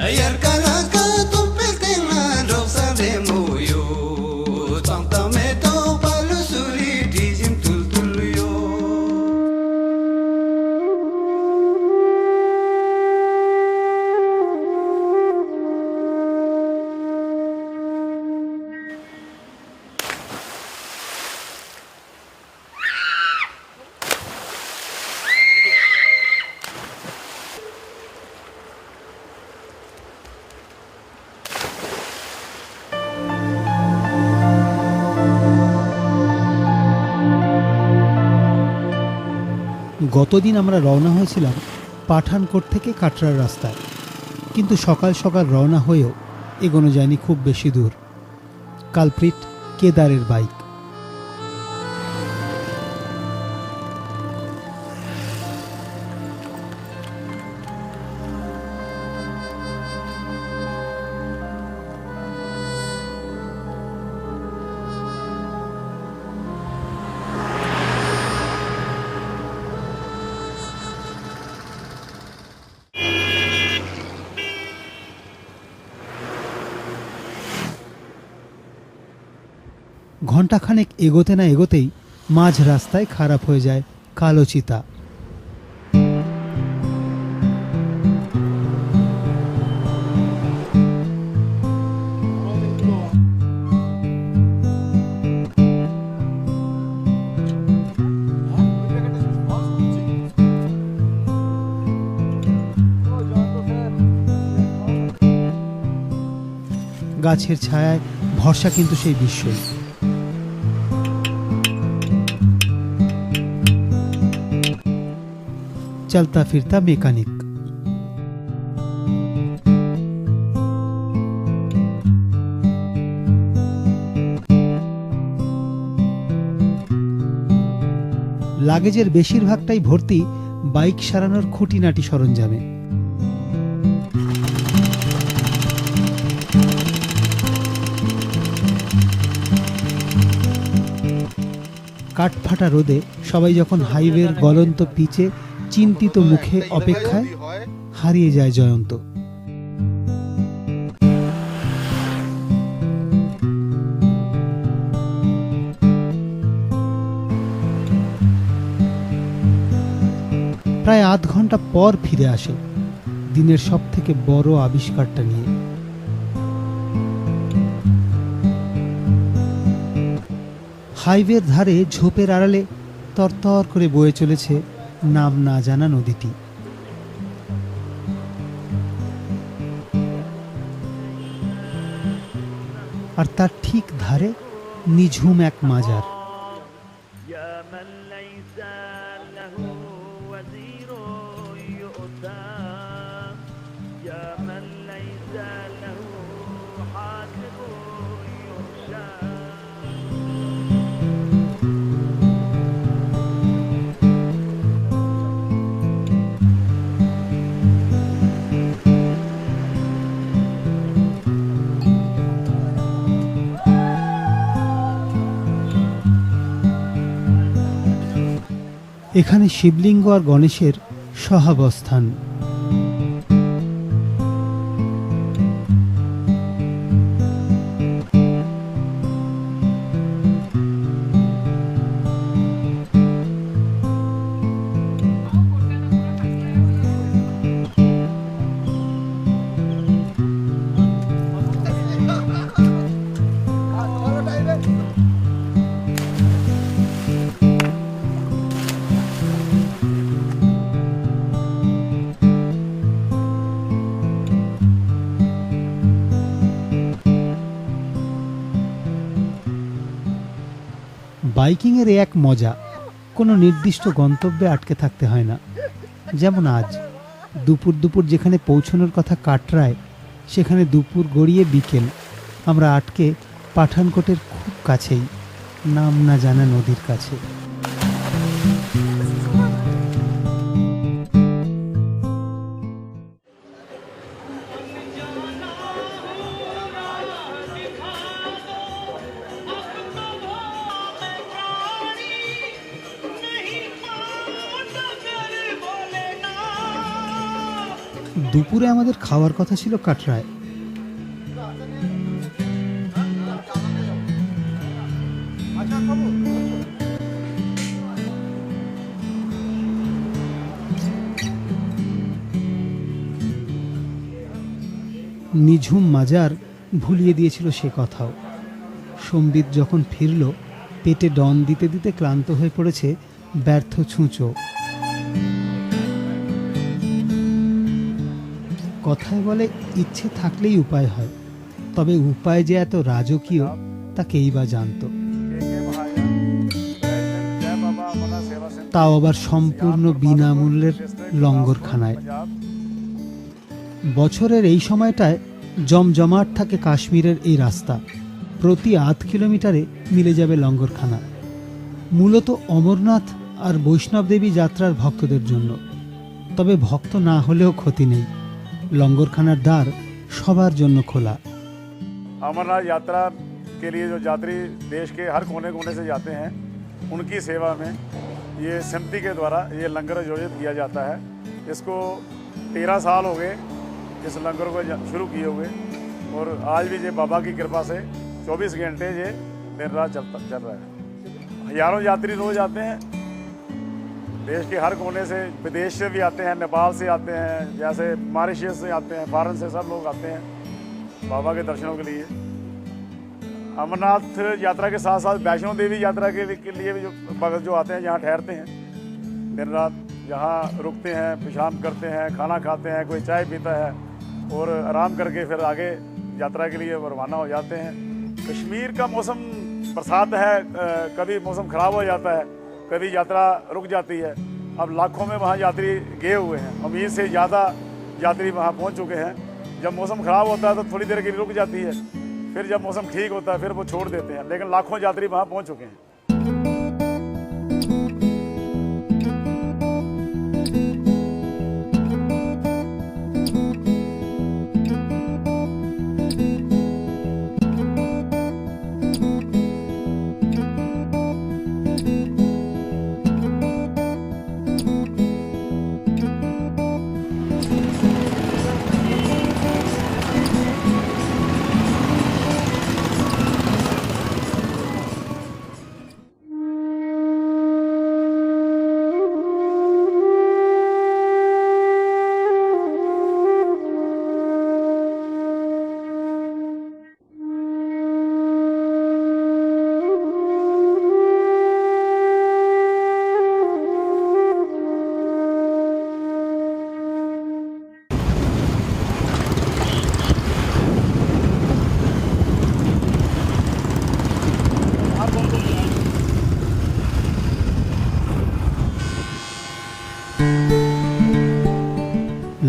Ayar karaka tumpete na rosa de moyo Tanta meto palu suri dijim tultuluyo গতদিন আমরা রওনা হয়েছিলাম পাঠানকোট থেকে কাটরার রাস্তায়, কিন্তু সকাল সকাল রওনা হয়েও এগোনো যায়নি খুব বেশি দূর। Culprit কেদারের bike. ঘণ্টাখানেক এগোতে না এগোতেই মাঝ রাস্তায় খারাপ হয়ে যায় কালো চিতা। গাছের ছায়ায় ভরসা কিন্তু সেই বিস্ময়। चलता फिरता मेकानिक। লাগেজের বেশিরভাগটাই ভর্তি বাইক সারানোর খুঁটিনাটি সরঞ্জামে। কাঠফাটা রোদে সবাই যখন হাইওয়ের গলন্ত পিচে চিন্তিত মুখে অপেক্ষায়, হারিয়ে যায় জয়ন্ত। প্রায় আধ ঘন্টা পর ফিরে আসে দিনের সব থেকে বড় আবিষ্কারটা নিয়ে। হাইওয়ের ধারে ঝোপের আড়ালে তরতর করে বয়ে চলেছে নাম না জানা নদীটি। আর তার ঠিক ধারে নিঝুম এক মাজার। এখানে শিবলিঙ্গ আর গণেশের সহাবস্থান। বাইকিংয়ের এক মজা, কোনো নির্দিষ্ট গন্তব্যে আটকে থাকতে হয় না। যেমন আজ দুপুর দুপুর যেখানে পৌঁছানোর কথা কাটরায়, সেখানে দুপুর গড়িয়ে বিকেল আমরা আটকে পাঠানকোটের খুব কাছেই নাম না জানা নদীর কাছে। দুপুরে আমাদের খাওয়ার কথা ছিল কাটরায়। নিঝুম মাজার ভুলিয়ে দিয়েছিল সে কথাও। সম্বিত যখন ফিরল, পেটে ডন দিতে দিতে ক্লান্ত হয়ে পড়েছে ব্যর্থ ছুঁচো। কথায় বলে ইচ্ছে থাকলেই উপায় হয়, তবে উপায় যে এত রাজকীয় তা কেই বা জানত। তাও আবার সম্পূর্ণ বিনামূল্যের লঙ্গরখানায়। বছরের এই সময়টায় জমজমাট থাকে কাশ্মীরের এই রাস্তা। প্রতি ৮ কিলোমিটারে মিলে যাবে লঙ্গরখানা, মূলত অমরনাথ আর বৈষ্ণব দেবী যাত্রার ভক্তদের জন্য। তবে ভক্ত না হলেও ক্ষতি নেই, লঙ্গরখানার দ্বার সবার জন্য খোলা। अमरनाथ यात्रा के लिए जो यात्री देश के हर कोने कोने से जाते हैं, उनकी सेवा में ये समिति के द्वारा ये लंगर आयोजित किया जाता है। इसको 13 साल हो गए इस लंगर को शुरू किए हुए, और आज भी ये बाबा की कृपा से 24 घंटे ये दिन रात चल रहा है। हजारों यात्री रोज आते हैं, देश के हर कोने से, विदेश से भी आते हैं, नेपाल से आते हैं, जैसे मॉरिशस से आते हैं, फॉरेन से सब लोग आते हैं बाबा के दर्शनों के लिए। अमरनाथ यात्रा के साथ साथ वैष्णो देवी यात्रा के लिए भी जो भगत जो आते हैं, यहाँ ठहरते हैं दिन रात, यहाँ रुकते हैं, पेशाब करते हैं, खाना खाते हैं, कोई चाय पीता है और आराम करके फिर आगे यात्रा के लिए रवाना हो जाते हैं। कश्मीर का मौसम बरसात है, कभी मौसम ख़राब हो जाता है, कभी यात्रा रुक जाती है। अब लाखों में वहाँ यात्री गए हुए हैं, उम्मीद से ज़्यादा यात्री वहाँ पहुँच चुके हैं। जब मौसम ख़राब होता है तो थोड़ी देर के लिए रुक जाती है, फिर जब मौसम ठीक होता है फिर वो छोड़ देते हैं, लेकिन लाखों यात्री वहाँ पहुँच चुके हैं।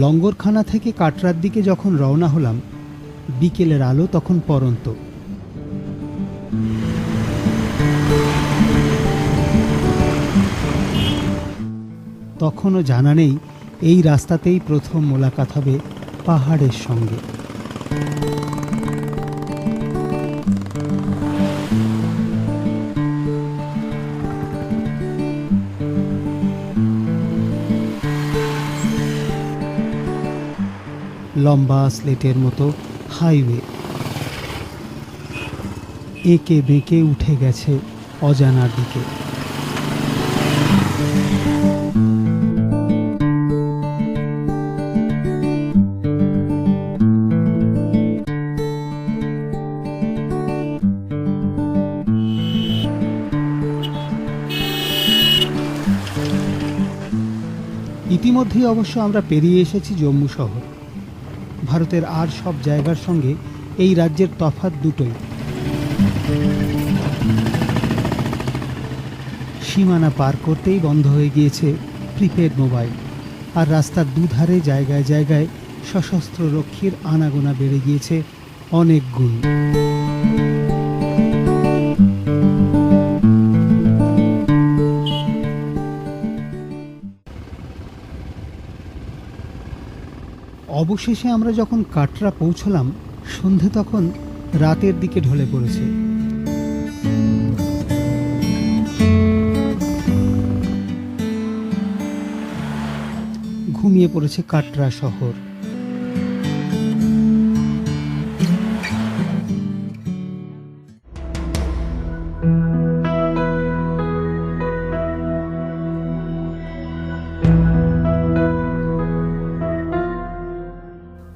লঙ্গরখানা থেকে কাটরার দিকে যখন রওনা হলাম, বিকেলের আলো তখন পড়ন্ত। তখনও জানা নেই এই রাস্তাতেই প্রথম মোলাকাত হবে পাহাড়ের সঙ্গে। লম্বা স্লেটের মতো হাইওয়ে এঁকে বেঁকে উঠে গেছে অজানার দিকে। ইতিমধ্যেই অবশ্য আমরা পেরিয়ে এসেছি জম্মু শহর। ভারতের আর সব জায়গার সঙ্গে এই রাজ্যের তফাৎ দুটোই, সীমানা পার করতেই বন্ধ হয়ে গিয়েছে প্রিপেড মোবাইল, আর রাস্তার দুধারে জায়গায় জায়গায় সশস্ত্র রক্ষীর আনাগোনা বেড়ে গিয়েছে অনেক গুণ। অবশেষে আমরা যখন কাটরা পৌঁছলাম, সন্ধে তখন রাতের দিকে ঢলে পড়েছে। ঘুমিয়ে পড়েছে কাটরা শহর।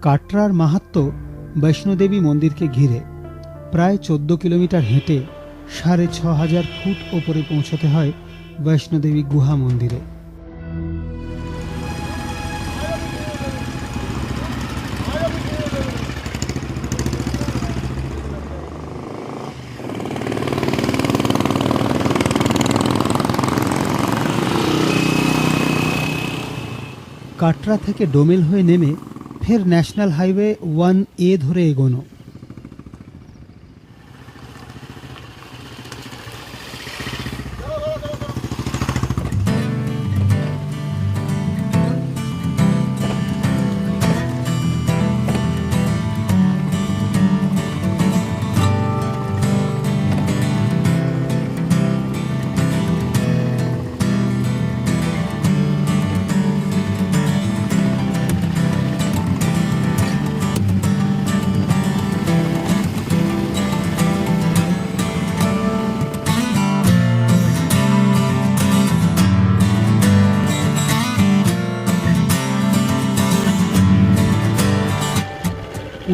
কাটরার মাহাত্ম্য বৈষ্ণোদেবী মন্দিরকে ঘিরে। প্রায় 14 কিলোমিটার হেঁটে 6500 ফুট ওপরে পৌঁছতে হয় বৈষ্ণোদেবী গুহা মন্দিরে। কাটরা থেকে ডোমেল হয়ে নেমে ফের ন্যাশনাল হাইওয়ে 1A ধরে এগোনো।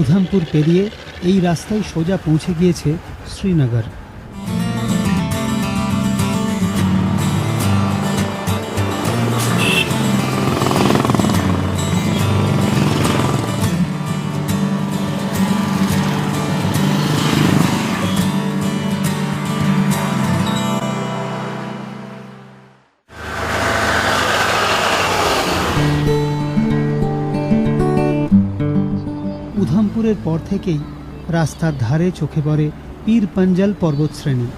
উধামপুর পেরিয়ে এই রাস্তায় সোজা পৌঁছে গিয়েছে শ্রীনগর। উধামপুরের পর থেকেই রাস্তার ধারে চোখে পড়ে পীর পাঞ্জাল পর্বতশ্রেণী।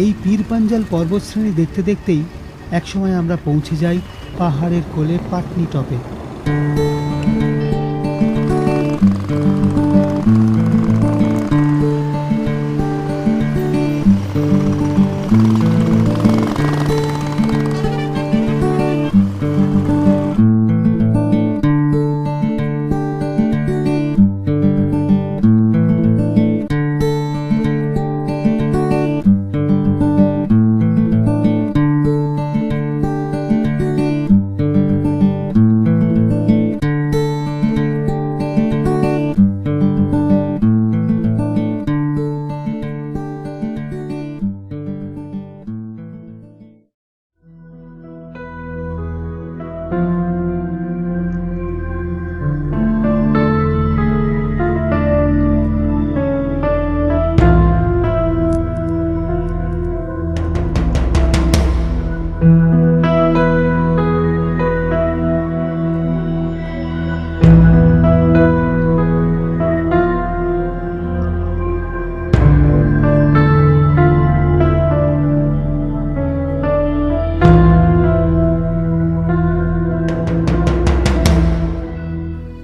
এই পীর পাঞ্জাল পর্বতশ্রেণী দেখতে দেখতেই একসময় আমরা পৌঁছে যাই পাহাড়ের কোলে পাটনি টপে।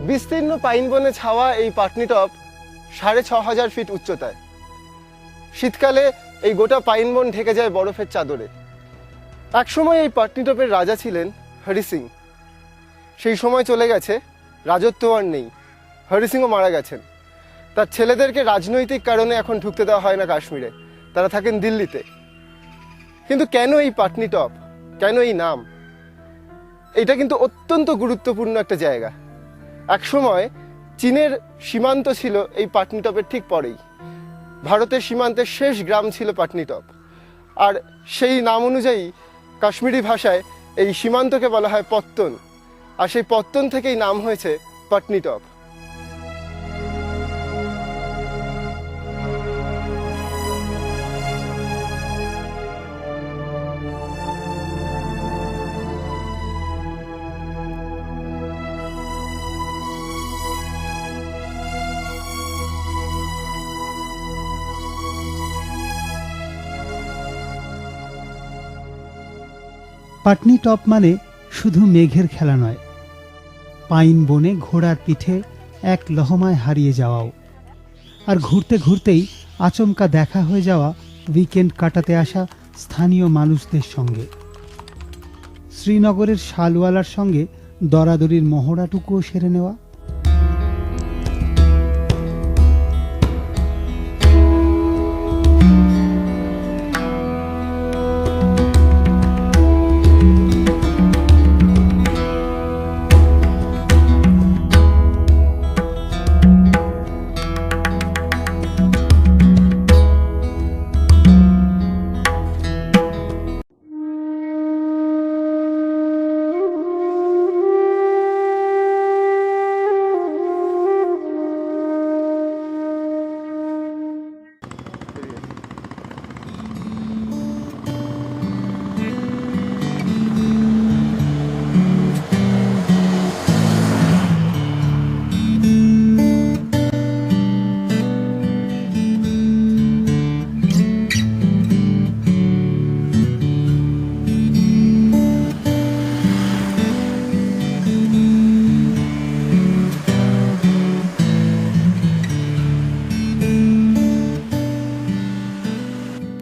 বিস্তীর্ণ পাইন বনে ছাওয়া এই পাটনি টপ 6500 ফিট উচ্চতায়। শীতকালে এই গোটা পাইন বন ঢেকে যায় বরফের চাদরে। একসময় এই পাটনি টপের রাজা ছিলেন হরি সিং। সেই সময় চলে গেছে, রাজত্ব আর নেই। হরি সিংও মারা গেছেন। তার ছেলেদেরকে রাজনৈতিক কারণে এখন ঢুকতে দেওয়া হয় না কাশ্মীরে, তারা থাকেন দিল্লিতে। কিন্তু কেন এই পাটনি টপ, কেন এই নাম? এটা কিন্তু অত্যন্ত গুরুত্বপূর্ণ একটা জায়গা। একসময় চীনের সীমান্ত ছিল এই পাটনি টপের ঠিক পরেই। ভারতের সীমান্তের শেষ গ্রাম ছিল পাটনি টপ। আর সেই নাম অনুযায়ী কাশ্মীরি ভাষায় এই সীমান্তকে বলা হয় পত্তন। আর সেই পত্তন থেকেই নাম হয়েছে পাটনি টপ। পাটনি টপ মানে শুধু মেঘের খেলা নয়, পাইন বনে ঘোড়ার পিঠে এক লহমায় হারিয়ে যাওয়াও। আর ঘুরতে ঘুরতেই আচমকা দেখা হয়ে যাওয়া উইকেন্ড কাটাতে আসা স্থানীয় মানুষদের সঙ্গে। শ্রীনগরের শালওয়ালার সঙ্গে দরাদরির মহড়াটুকুও সেরে নেওয়া।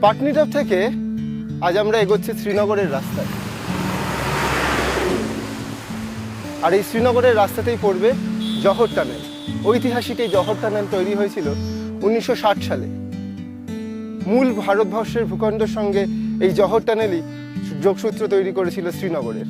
পাটনিটপ থেকে আজ আমরা এগোচ্ছি শ্রীনগরের রাস্তায়। আর এই শ্রীনগরের রাস্তাতেই পড়বে জহর টানেল। ঐতিহাসিক এই জহর টানেল তৈরি হয়েছিল 1960 সালে। মূল ভারতবর্ষের ভূখণ্ডের সঙ্গে এই জহর টানেলই যোগসূত্র তৈরি করেছিল শ্রীনগরের।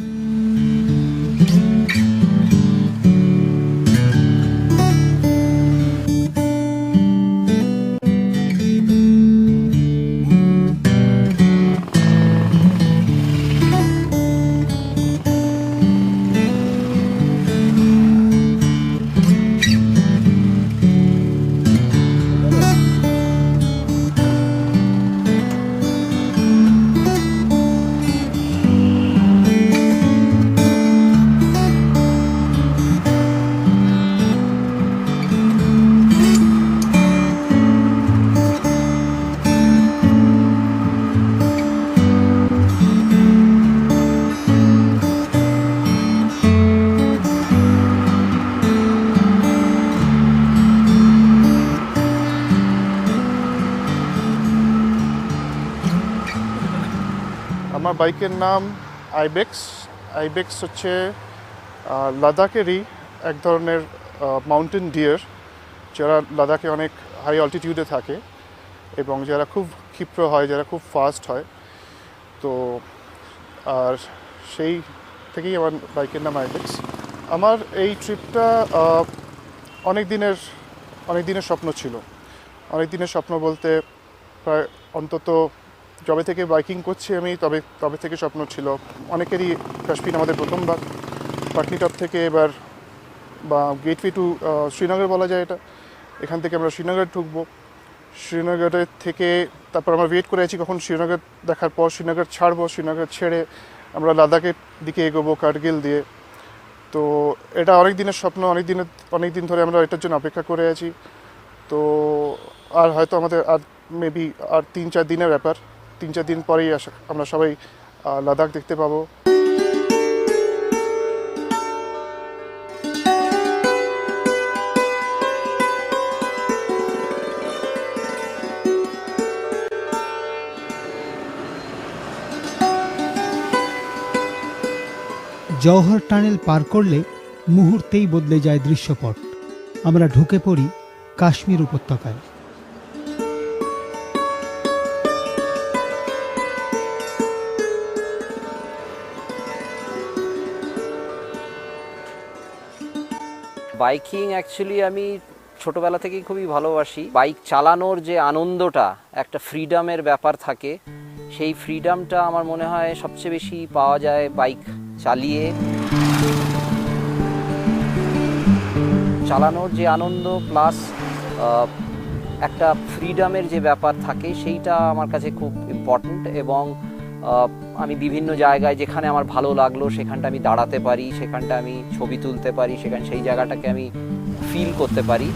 আমার বাইকের নাম আইবেক্স। আইবেক্স হচ্ছে লাদাখেরই এক ধরনের মাউন্টেন ডিয়ার, যারা লাদাখে অনেক হাই অল্টিটিউডে থাকে এবং যারা খুব ক্ষিপ্র হয়, যারা খুব ফাস্ট হয়। তো আর সেই থেকেই আমার বাইকের নাম আইবেক্স। আমার এই ট্রিপটা অনেক দিনের স্বপ্ন ছিল। অনেক দিনের স্বপ্ন বলতে প্রায় অন্তত যবে থেকে বাইকিং করছি আমি তবে থেকে স্বপ্ন ছিল। অনেকেরই কাশ্মীর আমাদের প্রথমবার, পাটনিটপ থেকে এবার বা গেটওয়ে টু শ্রীনগর বলা যায় এটা, এখান থেকে আমরা শ্রীনগর ঢুকবো। শ্রীনগরের থেকে তারপর আমরা ওয়েট করে আছি কখন শ্রীনগর দেখার পর শ্রীনগর ছাড়বো। শ্রীনগর ছেড়ে আমরা লাদাখের দিকে এগোবো কার্গিল দিয়ে। তো এটা অনেক দিনের স্বপ্ন, অনেক দিন ধরে আমরা এটার জন্য অপেক্ষা করে আছি। তো আর হয়তো আমাদের আর মেবি আর 3-4 দিনের ব্যাপার। 3-4 দিন পরেই আমরা সবাই লাদাখ দেখতে পাবো। জওহর টানেল পার করলে মুহূর্তেই বদলে যায় দৃশ্যপট। আমরা ঢুকে পড়ি কাশ্মীর উপত্যকায়। বাইকিং অ্যাকচুয়ালি আমি ছোটবেলা থেকেই খুবই ভালোবাসি। বাইক চালানোর যে আনন্দটা, একটা ফ্রিডমের ব্যাপার থাকে, সেই ফ্রিডমটা আমার মনে হয় সবচেয়ে বেশি পাওয়া যায় বাইক চালিয়ে। চালানোর যে আনন্দ প্লাস একটা ফ্রিডমের যে ব্যাপার থাকে, সেইটা আমার কাছে খুব ইম্পর্ট্যান্ট। এবং আমি বিভিন্ন জায়গায় যেখানে আমার ভালো লাগলো সেখানটা আমি দাঁড়াতে পারি, সেখানটা আমি ছবি তুলতে পারি, সেই জায়গাটাকে আমি ফিল করতে পারি।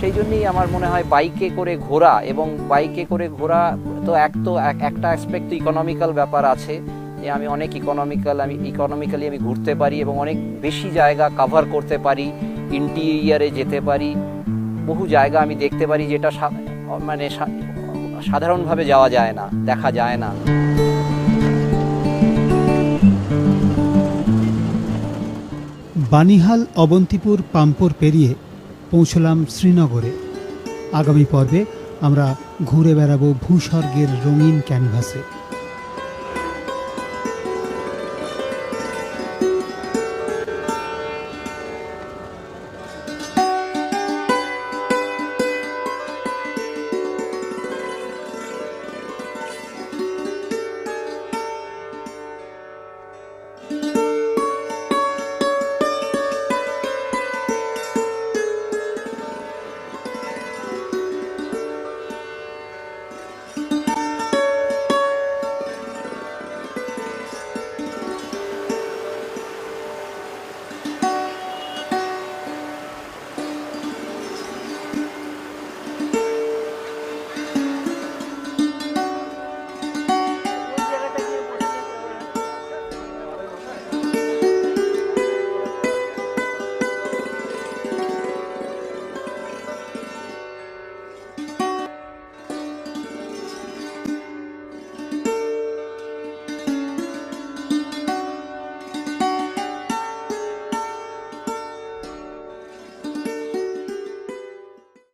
সেই জন্যই আমার মনে হয় বাইকে করে ঘোরা, এবং বাইকে করে ঘোরা তো একটা অ্যাসপেক্ট তো ইকোনমিক্যাল ব্যাপার আছে, যে আমি অনেক ইকোনমিক্যালি আমি ঘুরতে পারি এবং অনেক বেশি জায়গা কভার করতে পারি, ইন্টিরিয়ারে যেতে পারি, বহু জায়গা আমি দেখতে পারি যেটা মানে সাধারণভাবে যাওয়া যায় না, দেখা যায় না। বানিহাল, অবন্তিপুর, পাম্পোর পেরিয়ে পৌঁছলাম শ্রীনগরে। আগামী পর্বে আমরা ঘুরে বেড়াবো ভূস্বর্গের রঙিন ক্যানভাসে।